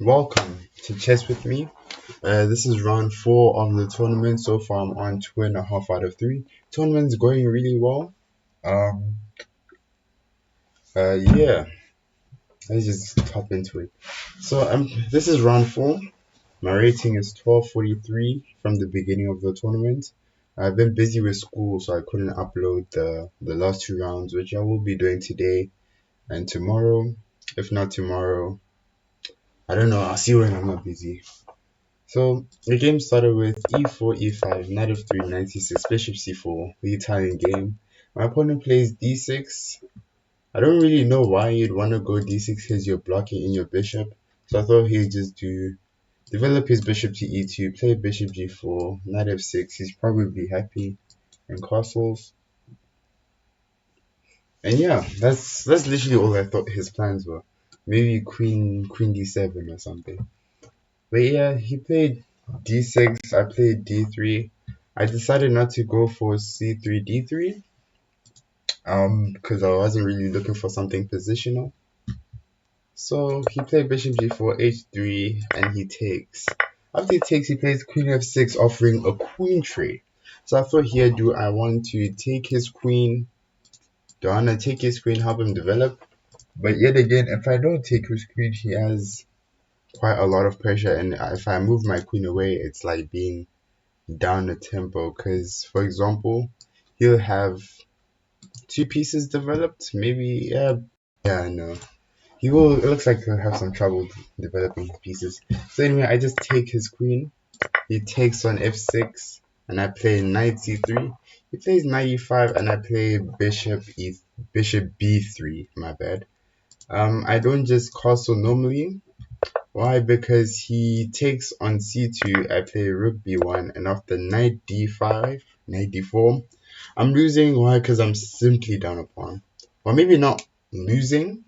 Welcome to Chess with me. This is round 4 of the tournament. So far, I'm on 2.5 out of 3. Tournament's going really well. Um, yeah, let's just hop into it. This is round 4. My rating is 1243 from the beginning of the tournament. I've been busy with school, so I couldn't upload the last 2 rounds, which I will be doing today and tomorrow. If not tomorrow, I don't know. I'll see when I'm not busy. So the game started with e4, e5, knight f3, knight c6, bishop c4, the Italian game. My opponent plays d6. I don't really know why you'd want to go d6 because you're blocking in your bishop. So I thought he'd just develop his bishop to e2, play bishop g4, knight f6. He's probably happy and castles. And yeah, that's literally all I thought his plans were. Maybe queen d7 or something. But yeah, he played d6, I played d3. I decided not to go for c3, d3, because I wasn't really looking for something positional. So he played bishop g4, h3, and he takes. After he takes, he plays queen f6, offering a queen trade. So I thought here, do I want to take his queen? Do I want to take his queen, help him develop? But yet again, if I don't take his queen, he has quite a lot of pressure, and if I move my queen away, it's like being down the tempo because, for example, he'll have 2 pieces developed. Maybe, I know. He will. It looks like he'll have some trouble developing his pieces. So anyway, I just take his queen. He takes on f6, and I play knight c3. He plays knight e5, and I play bishop b3. My bad. I don't just castle normally. Why? Because he takes on c2, I play rook b1, and after knight d5, knight d4, I'm losing. Why? Because I'm simply down a pawn. Or maybe not losing,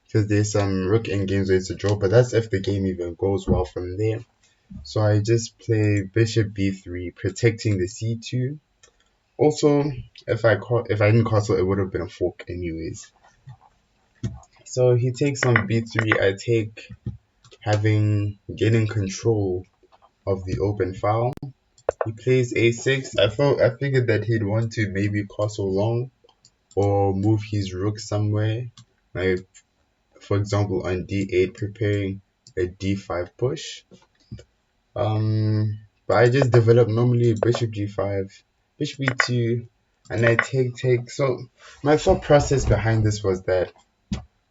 because there's some rook endgames where it's a draw, but that's if the game even goes well from there. So I just play bishop b3, protecting the c2. Also, if I didn't castle, it would have been a fork anyways. So he takes on b3, I take, gaining control of the open file. He plays a6. I figured that he'd want to maybe castle long or move his rook somewhere, like for example on d8, preparing a d5 push. But I just developed normally bishop g5, bishop e2, and I take. So my thought process behind this was that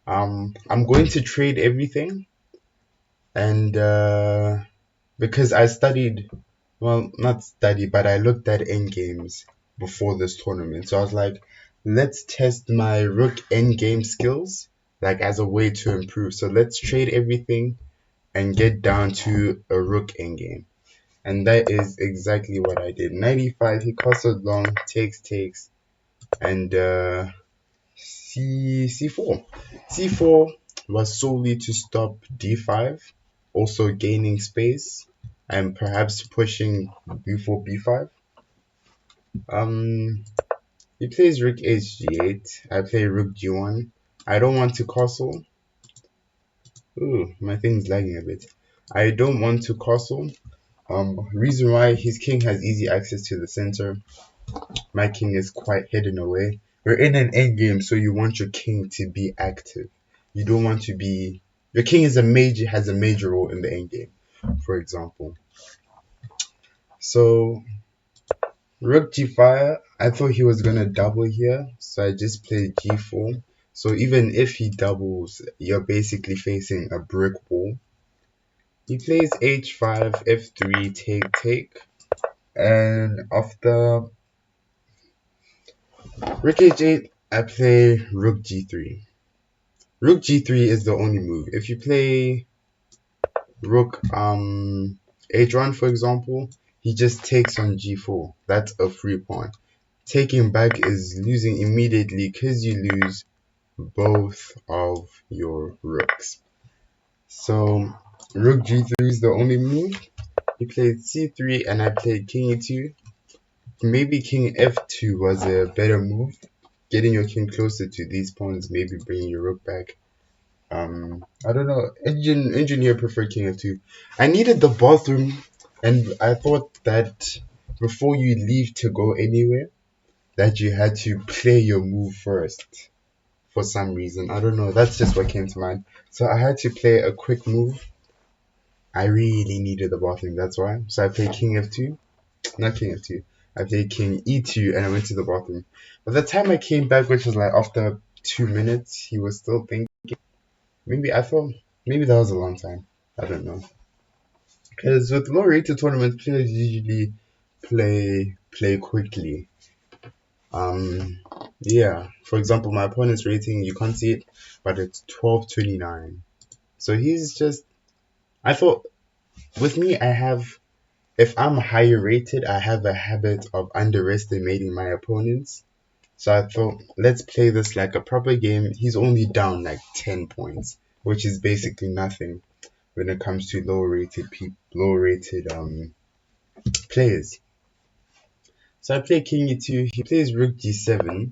I'm going to trade everything, and because I studied, well, not study, but I looked at endgames before this tournament. So I was like, let's test my rook endgame skills, like as a way to improve. So let's trade everything and get down to a rook endgame. And that is exactly what I did. 95, he castled long, takes, and c4. c4 was solely to stop d5, also gaining space and perhaps pushing b4, b5. He plays rook hg8. I play rook g1. I don't want to castle. Ooh, my thing's lagging a bit. I don't want to castle. Reason why, his king has easy access to the center. My king is quite hidden away. We're in an endgame, so you want your king to be active. You don't want to be. Your king has a major role in the endgame, for example. So rook g5. I thought he was gonna double here, so I just played g4. So even if he doubles, you're basically facing a brick wall. He plays h5, f3, take, and after rook h8, I play rook g3. Rook g3 is the only move. If you play rook h1, for example, he just takes on g4. That's a free pawn. Taking back is losing immediately because you lose both of your rooks. So rook g3 is the only move. He played c3 and I played king e2. Maybe king f2 was a better move. Getting your king closer to these pawns, maybe bringing your rook back. I don't know. Engineer preferred king f2. I needed the bathroom, and I thought that before you leave to go anywhere, that you had to play your move first for some reason. I don't know. That's just what came to mind. So I had to play a quick move. I really needed the bathroom. That's why. So I played king f2, not king f2. I played king e2, and I went to the bathroom. By the time I came back, which was like after 2 minutes, he was still thinking. Maybe I thought maybe that was a long time. I don't know. Because with low rated tournaments, players usually play quickly. Um, yeah. For example, my opponent's rating, you can't see it, but it's 1229. So he's just. I thought with me, I have. If I'm higher rated, I have a habit of underestimating my opponents. So I thought, let's play this like a proper game. He's only down like 10 points, which is basically nothing when it comes to low rated players. So I play king e2. He plays rook g7.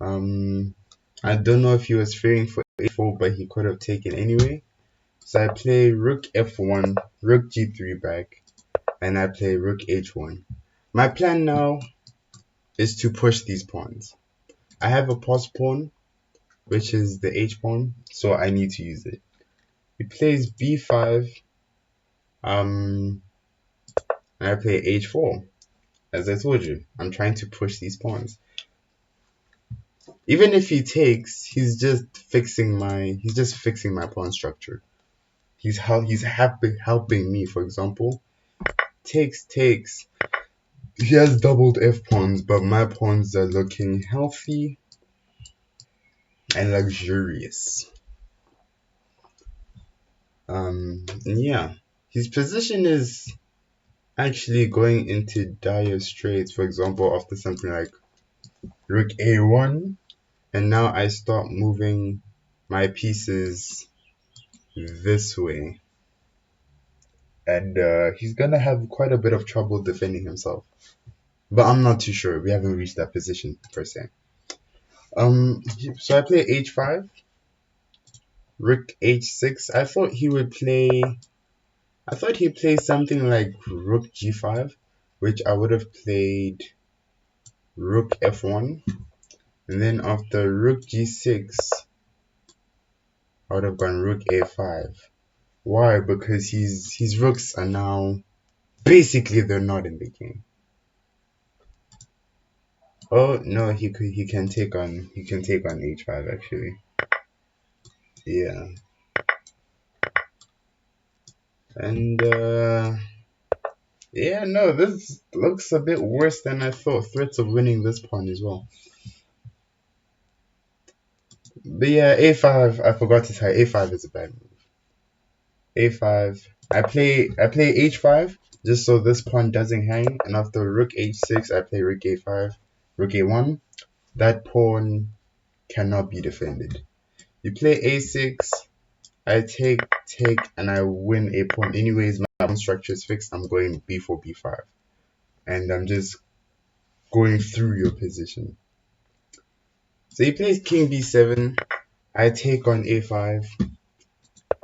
Um, I don't know if he was fearing for a4, but he could have taken anyway. So I play rook f1, rook g3 back, and I play rook h1. My plan now is to push these pawns. I have a pass pawn, which is the h pawn, so I need to use it. He plays b5, and I play h4. As I told you, I'm trying to push these pawns. Even if he takes, he's just fixing my pawn structure. He's helping me. For example, takes. He has doubled f pawns, but my pawns are looking healthy and luxurious. And yeah, his position is actually going into dire straits. For example, after something like rook a1, and now I start moving my pieces this way, and he's gonna have quite a bit of trouble defending himself. But I'm not too sure. We haven't reached that position per se. So I play h5, rook h6. I thought he'd play something like rook g5, which I would have played rook f1, and then after rook g6, I would have gone rook a5. Why? Because his rooks are now basically they're not in the game. Oh no, he can take on h5 actually. Yeah, and yeah, no, this looks a bit worse than I thought. Threats of winning this pawn as well. But yeah, a5. I forgot to tell you, a5 is a bad move. a5. I play h5 just so this pawn doesn't hang, and after rook h6, I play rook a5, rook a1. That pawn cannot be defended. You play a6. I take, and I win a pawn. Anyways, my pawn structure is fixed. I'm going b4, b5, and I'm just going through your position. So he plays king b7. I take on a5,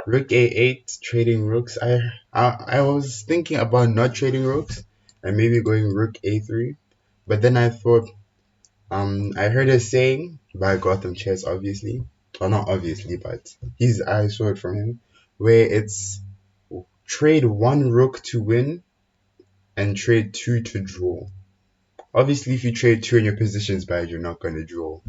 rook a8, trading rooks. I was thinking about not trading rooks and maybe going rook a3, but then I thought I heard a saying by Gotham Chess, obviously, or not obviously, but I saw it from him, where it's trade one rook to win and trade two to draw. Obviously, if you trade two and your position's bad, you're not gonna draw,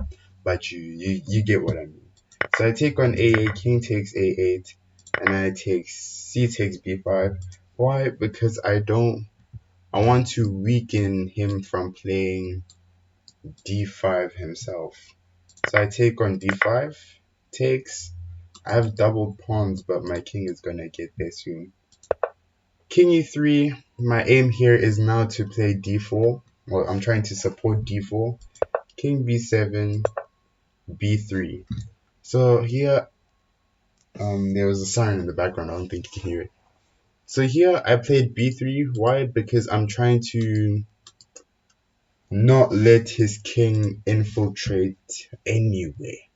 but you get what I mean. So I take on a8, king takes a8, and I take c takes b5. Why? Because I want to weaken him from playing d5 himself. So I take on d5, takes. I have doubled pawns, but my king is gonna get there soon. King e3. My aim here is now to play d4. Well, I'm trying to support d4. King b7, b3. So here, there was a siren in the background. I don't think you can hear it. So here I played b3. Why? Because I'm trying to not let his king infiltrate anyway.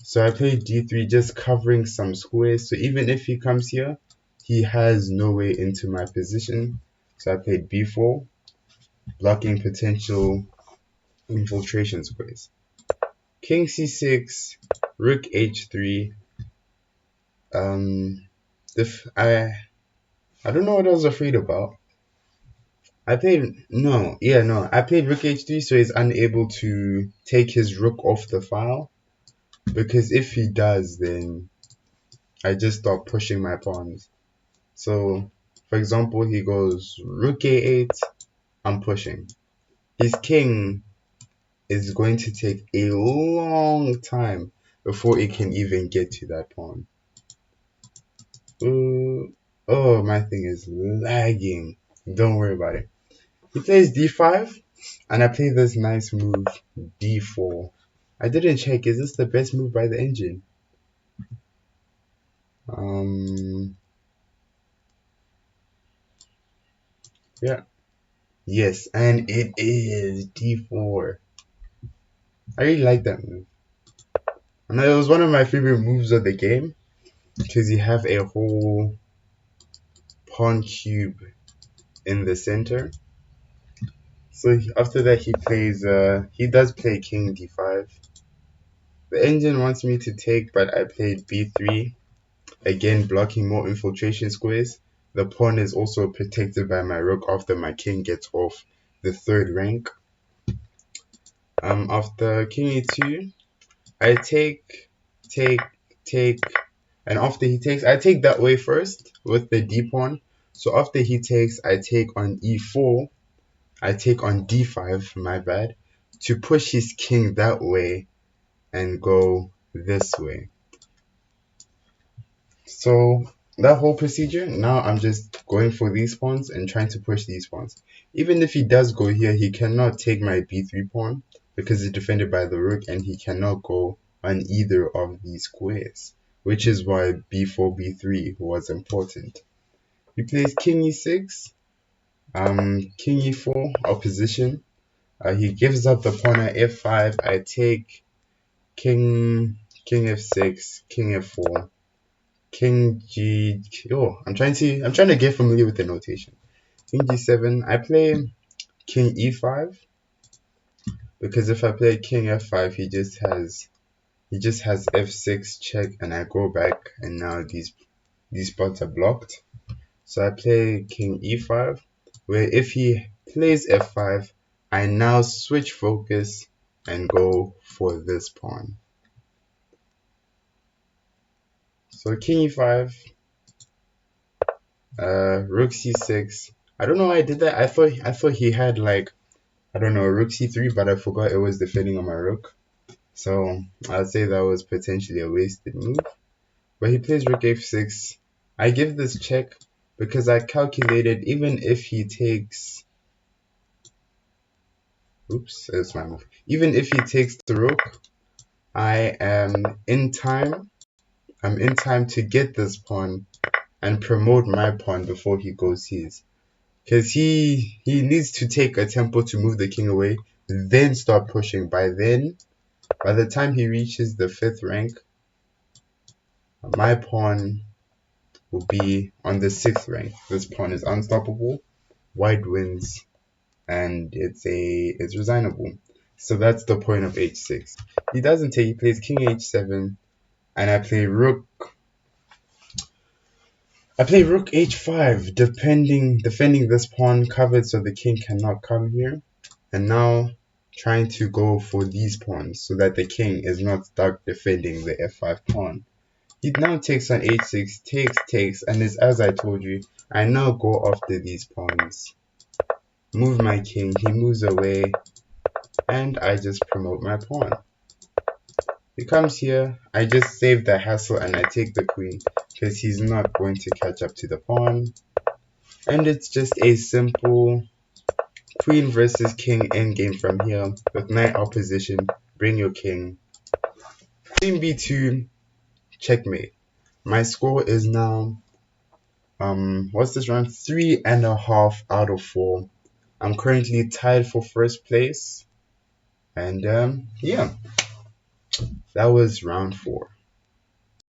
So I played d3, just covering some squares. So even if he comes here, he has no way into my position. So I played b4, blocking potential infiltration squares. King c6, rook h3. Um, I don't know what I was afraid about. I played no, yeah, no. I played rook h3, so he's unable to take his rook off the file. Because if he does, then I just start pushing my pawns. So, for example, he goes rook a8, I'm pushing. His king is going to take a long time before it can even get to that pawn. Oh, my thing is lagging. Don't worry about it. He plays d5, and I play this nice move, d4. I didn't check, is this the best move by the engine? Yeah. Yes, and it is d4. I really like that move. And it was one of my favorite moves of the game because you have a whole pawn cube in the center. So after that he does play king d5. The engine wants me to take, but I played b3, again blocking more infiltration squares. The pawn is also protected by my rook after my king gets off the third rank. After king e2, I take, take, and after he takes, I take that way first with the d pawn. So after he takes, I take on e4, I take on d5, my bad, to push his king that way and go this way. So that whole procedure, now I'm just going for these pawns and trying to push these pawns. Even if he does go here, he cannot take my b3 pawn because it's defended by the rook, and he cannot go on either of these squares, which is why b4, b3 was important. He plays king e6, king e4, opposition. He gives up the pawn at f5. I take king f6, king f4. King G. Oh, I'm trying to get familiar with the notation. King G7. I play King E5 because if I play King F5, he just has F6 check, and I go back, and now these spots are blocked. So I play King E5, where if he plays F5, I now switch focus and go for this pawn. So King E5. Rook c6. I don't know why I did that. I thought he had like, I don't know, rook c3, but I forgot it was defending on my rook. So I'd say that was potentially a wasted move. But he plays rook f6. I give this check because I calculated even if he takes, oops, that's my move. Even if he takes the rook, I am in time. I'm in time to get this pawn and promote my pawn before he goes his. Because he needs to take a tempo to move the king away, then start pushing. By the time he reaches the 5th rank, my pawn will be on the 6th rank. This pawn is unstoppable, white wins, and it's resignable. So that's the point of h6. He doesn't take, he plays king h7, and I play rook h5, defending this pawn covered so the king cannot come here. And now trying to go for these pawns so that the king is not stuck defending the f5 pawn. He now takes on h6, takes, and as I told you, I now go after these pawns. Move my king, he moves away, and I just promote my pawn. He comes here, I just save the hassle and I take the queen because he's not going to catch up to the pawn. And it's just a simple queen versus king endgame from here with knight opposition. Bring your king. Queen b2, checkmate. My score is now what's this round? 3.5 out of 4. I'm currently tied for first place, and yeah. That was round four.